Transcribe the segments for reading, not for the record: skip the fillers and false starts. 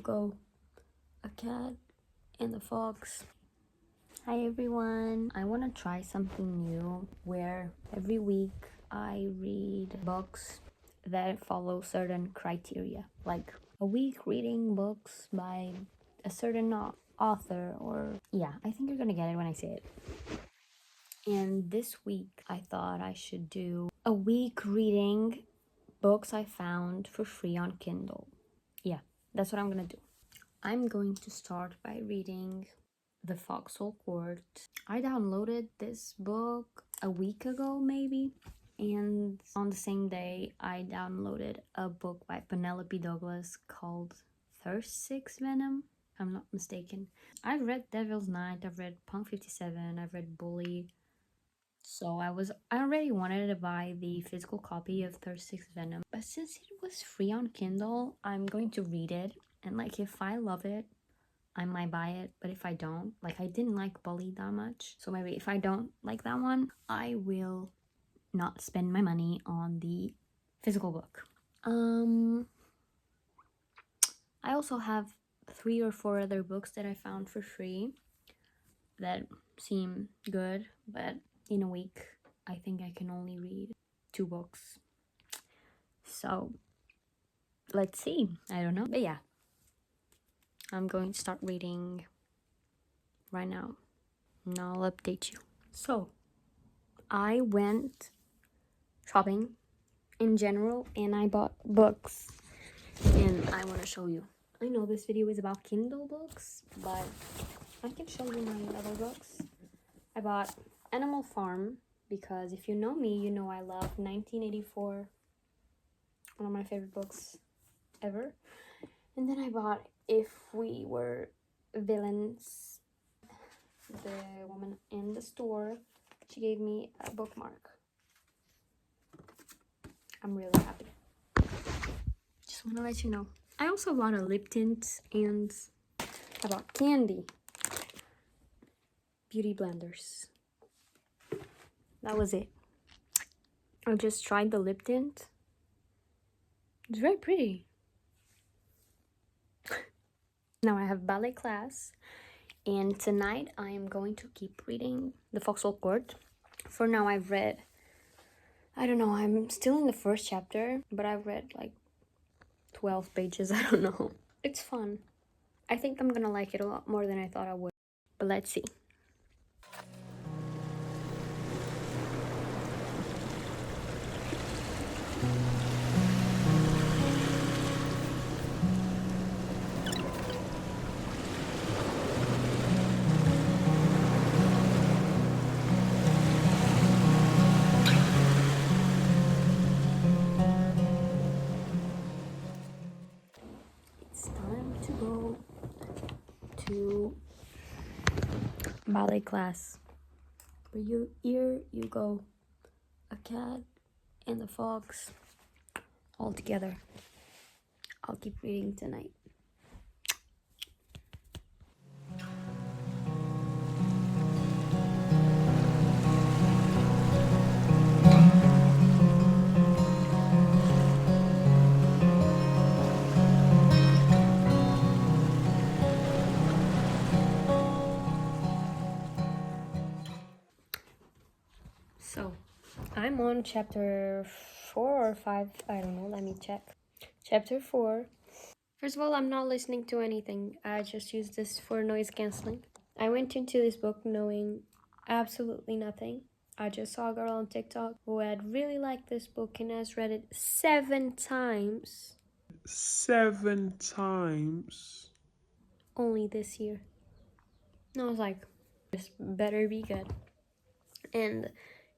go, a cat and the fox. Hi everyone, I want to try something new where every week I read books that follow certain criteria, like a week reading books by a certain author, or yeah, I think you're gonna get it when I say it. And this week I thought I should do a week reading books I found for free on Kindle. Yeah, that's what I'm gonna do. I'm going to start by reading The Foxhole Court. I downloaded this book a week ago maybe, and on the same day I downloaded a book by Penelope Douglas called Thirst 6 Venom, if I'm not mistaken. I've read Devil's Night, I've read Punk 57, I've read Bully. So I already wanted to buy the physical copy of Thirst 6 Venom, but since it was free on Kindle, I'm going to read it, and like if I love it, I might buy it, but if I don't, like I didn't like Bully that much, so maybe if I don't like that one, I will not spend my money on the physical book. I also have 3 or 4 other books that I found for free that seem good, but in a week I think I can only read 2 books. So let's see. I don't know, but yeah, I'm going to start reading right now and I'll update you. So I went shopping in general and I bought books, and I want to show you. I know this video is about Kindle books, but I can show you my other books. I bought Animal Farm because if you know me, you know I love 1984, one of my favorite books ever. And then I bought If We Were Villains. The woman in the store, she gave me a bookmark. I'm really happy. Just want to let you know. I also bought a lip tint and I bought candy. Beauty blenders. That was it. I just tried the lip tint. It's very pretty. Now I have ballet class, and tonight I am going to keep reading The Foxhole Court. For now I've read, I don't know, I'm still in the first chapter, but I've read like 12 pages, I don't know. It's fun. I think I'm gonna like it a lot more than I thought I would, but let's see. It's time to go to ballet class. But here you go, a cat and the fox all together. I'll keep reading tonight. So, I'm on chapter 4 or 5, I don't know, let me check. Chapter 4. First of all, I'm not listening to anything. I just use this for noise cancelling. I went into this book knowing absolutely nothing. I just saw a girl on TikTok who had really liked this book and has read it 7 times. 7 times? Only this year. And I was like, this better be good. And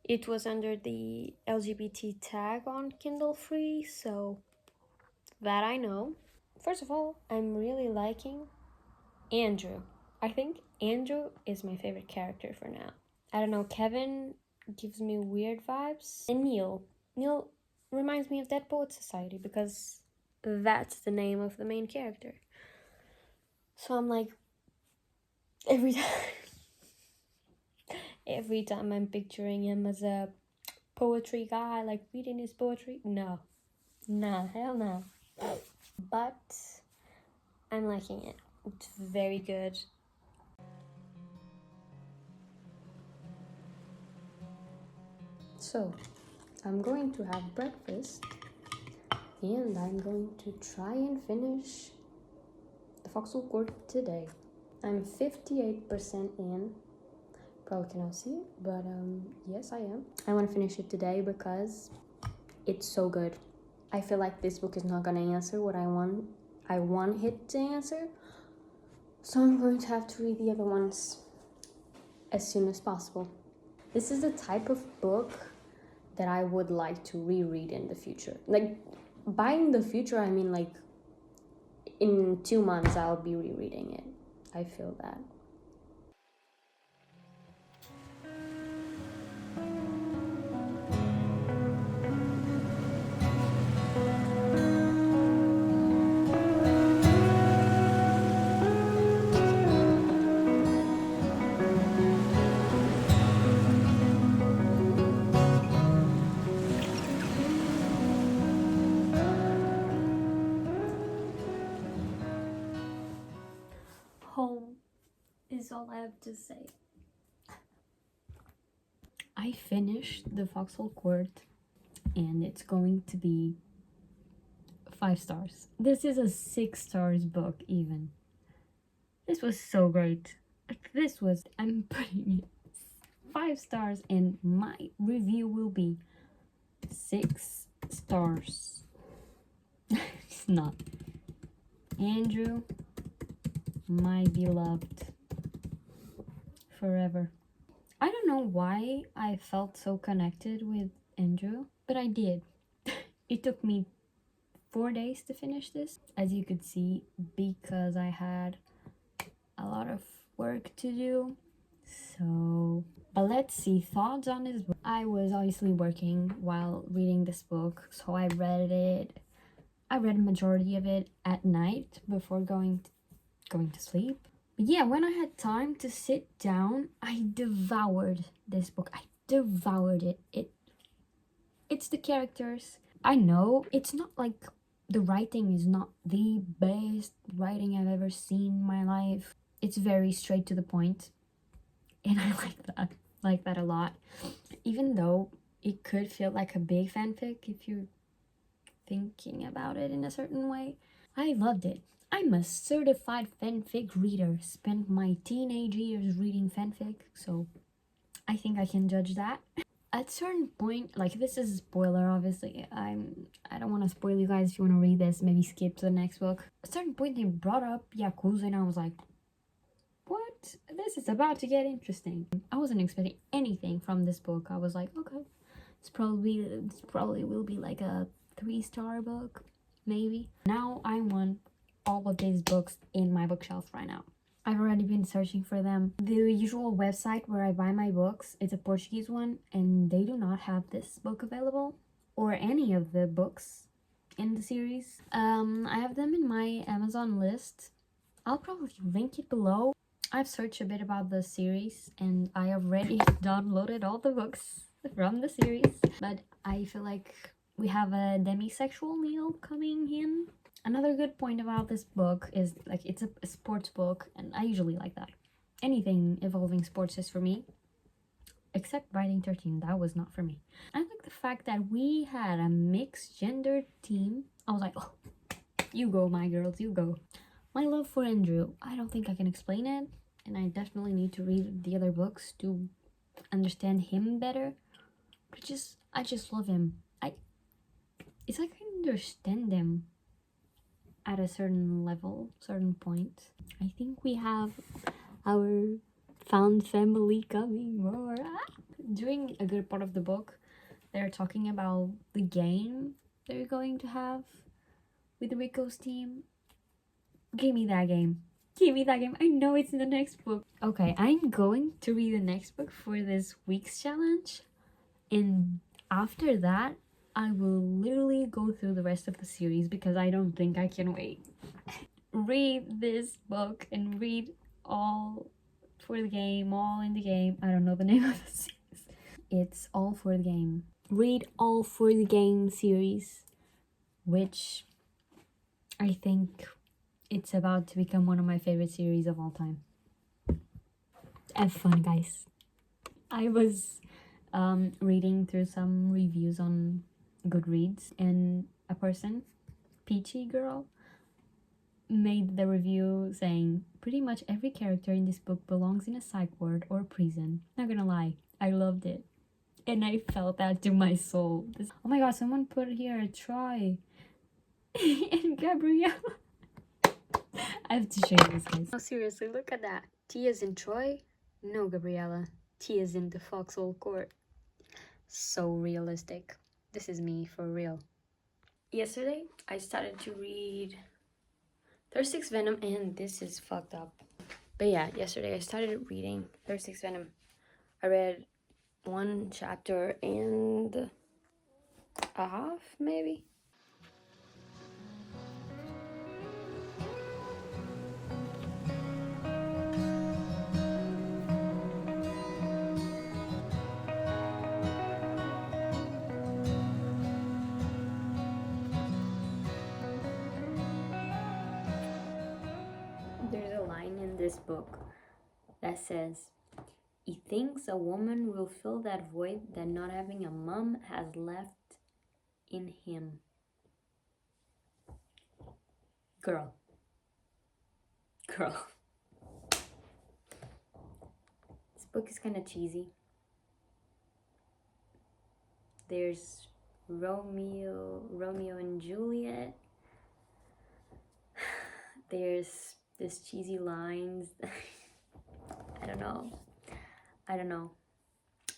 it was under the LGBT tag on Kindle Free, so that I know. First of all, I'm really liking Andrew. I think Andrew is my favorite character for now. I don't know, Kevin gives me weird vibes. And Neil. Neil reminds me of Dead Poets Society because that's the name of the main character. So I'm like, every time I'm picturing him as a poetry guy, like reading his poetry. No, hell no. But I'm liking it. It's very good. So, I'm going to have breakfast and I'm going to try and finish the Foxhole Court today. I'm 58% in. Probably cannot see it, but yes, I am. I want to finish it today because it's so good. I feel like this book is not gonna answer what I want it to answer, so I'm going to have to read the other ones as soon as possible. This is the type of book that I would like to reread in the future. Like, by in the future, I mean like in 2 months I'll be rereading it. I feel that. Home is all I have to say. I finished the Foxhole Court and it's going to be 5 stars. This is a 6 stars book even. This was so great. I'm putting it 5 stars and my review will be 6 stars. It's not. Andrew, my beloved, forever. I don't know why I felt so connected with Andrew, but I did. It took me 4 days to finish this, as you could see, because I had a lot of work to do. So, but let's see, thoughts on this book. I was obviously working while reading this book, so I read a majority of it at night before going to sleep. But yeah, when I had time to sit down, I devoured this book. I devoured it. It's the characters. I know it's not like the writing is not the best writing I've ever seen in my life. It's very straight to the point, and I like that a lot. Even though it could feel like a big fanfic if you're thinking about it in a certain way, I loved it. I'm a certified fanfic reader. Spent my teenage years reading fanfic, so I think I can judge that. At a certain point, like, this is a spoiler, obviously. I don't want to spoil you guys. If you want to read this, maybe skip to the next book. At a certain point, they brought up Yakuza, and I was like, what? This is about to get interesting. I wasn't expecting anything from this book. I was like, okay, it's probably will be like a 3-star book, maybe. Now I want all of these books in my bookshelf right now. I've already been searching for them. The usual website where I buy my books is a Portuguese one, and they do not have this book available, or any of the books in the series. I have them in my Amazon list. I'll probably link it below. I've searched a bit about the series, and I already downloaded all the books from the series, but I feel like we have a demisexual meal coming in. Another good point about this book is, like, it's a sports book, and I usually like that. Anything involving sports is for me, except Riding 13. That was not for me. I like the fact that we had a mixed gender team. I was like, oh, you go, my girls, you go. My love for Andrew, I don't think I can explain it, and I definitely need to read the other books to understand him better. But I just love him. It's like I understand him at a certain level, certain point. I think we have our found family coming more. During a good part of the book, they're talking about the game they're going to have with Rico's team. Give me that game. Give me that game. I know it's in the next book. Okay, I'm going to read the next book for this week's challenge, and after that, I will literally go through the rest of the series because I don't think I can wait. Read this book and read All for the Game, All in the Game. I don't know the name of the series. It's All for the Game. Read All for the Game series, which I think it's about to become one of my favorite series of all time. Have fun, guys. I was reading through some reviews on Goodreads, and a person, Peachy Girl, made the review saying pretty much every character in this book belongs in a psych ward or prison. Not gonna lie, I loved it, and I felt that to my soul. Oh my god, someone put here Troy and Gabrielle. I have to show you this, guys. No, seriously, look at that. T is in Troy. No, Gabriella. T is in the Foxhole Court. So realistic. This is me for real. Yesterday, I started to read 36 Venom, and this is fucked up. But yeah, yesterday I started reading 36 Venom. I read one chapter and a half, maybe. There's a line in this book that says, he thinks a woman will fill that void that not having a mom has left in him. Girl. This book is kind of cheesy. There's Romeo and Juliet. There's this cheesy lines. I don't know.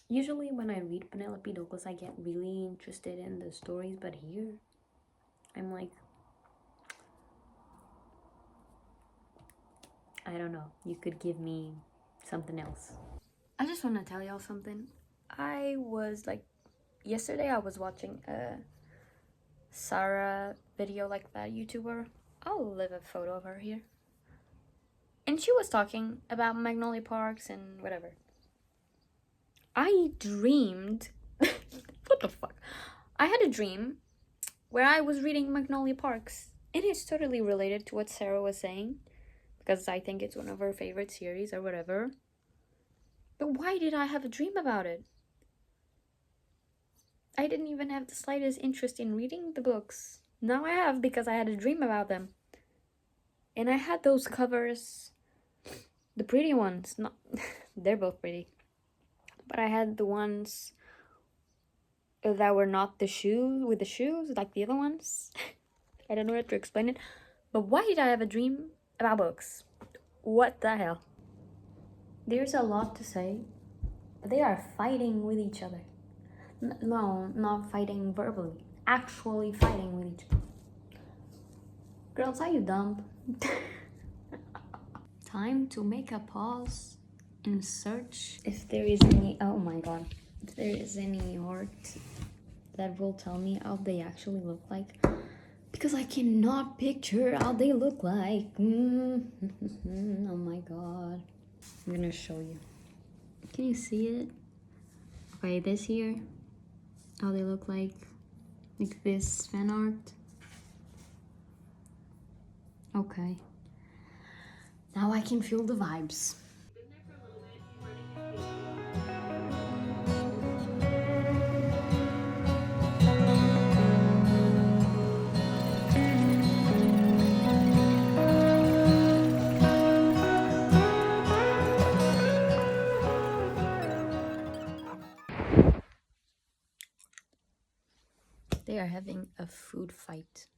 Usually when I read Penelope Douglas, I get really interested in the stories, but here I'm like, I don't know. You could give me something else. I just want to tell y'all something. I was like, yesterday I was watching a Sarah video, like that YouTuber. I'll leave a photo of her here. And she was talking about Magnolia Parks and whatever. I dreamed, what the fuck? I had a dream where I was reading Magnolia Parks. And it's totally related to what Sarah was saying, because I think it's one of her favorite series or whatever. But why did I have a dream about it? I didn't even have the slightest interest in reading the books. Now I have, because I had a dream about them. And I had those covers, the pretty ones. Not, they're both pretty. But I had the ones that were not the shoes, with the shoes, like the other ones. I don't know how to explain it. But why did I have a dream about books? What the hell? There's a lot to say. They are fighting with each other. No, not fighting verbally. Actually fighting with each other. Girls, are you dumb? Time to make a pause and search if there is any, oh my god, if there is any art that will tell me how they actually look like, because I cannot picture how they look like. Oh my god. I'm gonna show you. Can you see it? Okay, this here, how they look like this fan art. Okay. Now I can feel the vibes. They are having a food fight.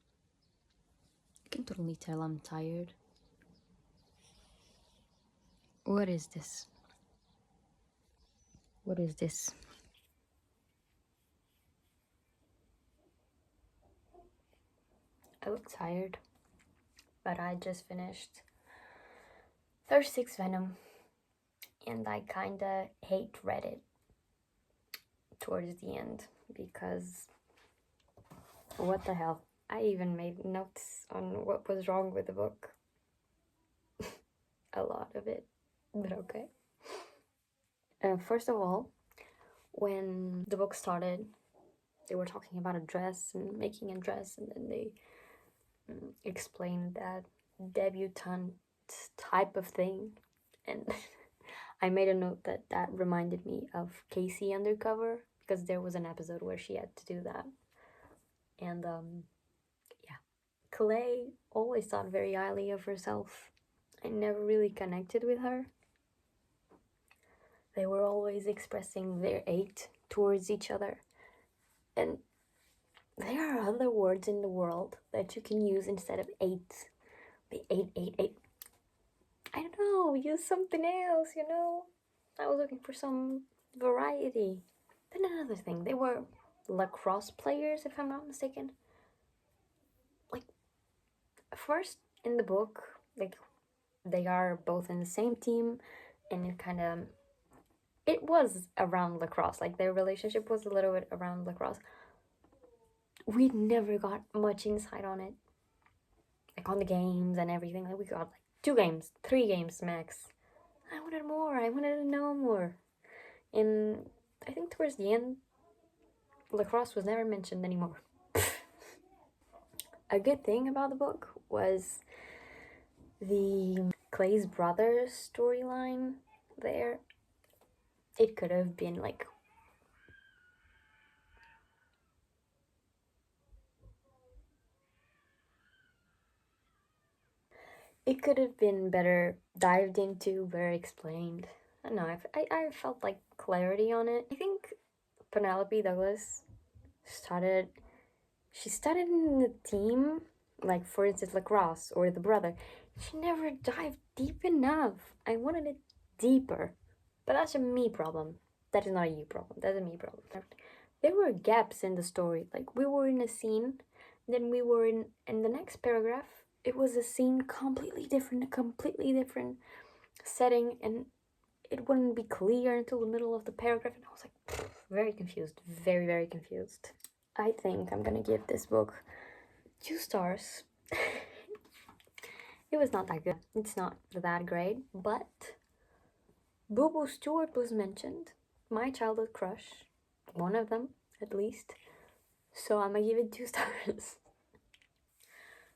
I can totally tell I'm tired. What is this? What is this? I look tired, but I just finished 36 Venom, and I kinda hate Reddit towards the end, because what the hell? I even made notes on what was wrong with the book. A lot of it, but okay. First of all, when the book started, they were talking about a dress and making a dress, and then they explained that debutante type of thing, and I made a note that that reminded me of Casey Undercover, because there was an episode where she had to do that. And yeah, Clay always thought very highly of herself. I never really connected with her. They were always expressing their hate towards each other. And there are other words in the world that you can use instead of eight. The eight. I don't know, use something else, you know? I was looking for some variety. Then another thing, they were lacrosse players, if I'm not mistaken. Like, first in the book, like, they are both in the same team, and it was around lacrosse. Like, their relationship was a little bit around lacrosse. We never got much insight on it. Like, on the games and everything. Like, we got, like, 2 games, 3 games max. I wanted more. I wanted to know more. And I think towards the end, lacrosse was never mentioned anymore. A good thing about the book was the Clay's brother storyline there. It could have been like better dived into, better explained. I don't know, I felt like clarity on it. I think Penelope Douglas started in the team, like for instance lacrosse or the brother. She never dived deep enough. I wanted it deeper. But that's a me problem. That is not a you problem. That's a me problem. There were gaps in the story. Like, we were in a scene, then we were in the next paragraph, it was a scene completely different, a completely different setting, and it wouldn't be clear until the middle of the paragraph, and I was like, very confused. Very, very confused. I think I'm gonna give this book 2 stars. It was not that good. It's not that great, but Boo Boo Stewart was mentioned. My childhood crush. One of them, at least. So I'm gonna give it 2 stars.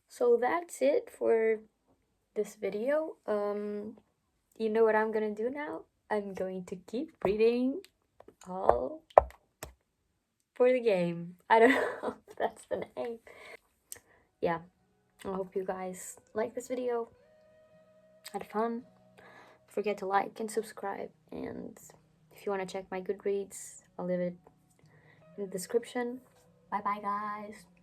So that's it for this video. You know what I'm gonna do now? I'm going to keep reading all for the game. I don't know if that's the name. Yeah, I hope you guys like this video, had fun. Don't forget to like and subscribe, and if you want to check my Goodreads, I'll leave it in the description. Bye bye, guys.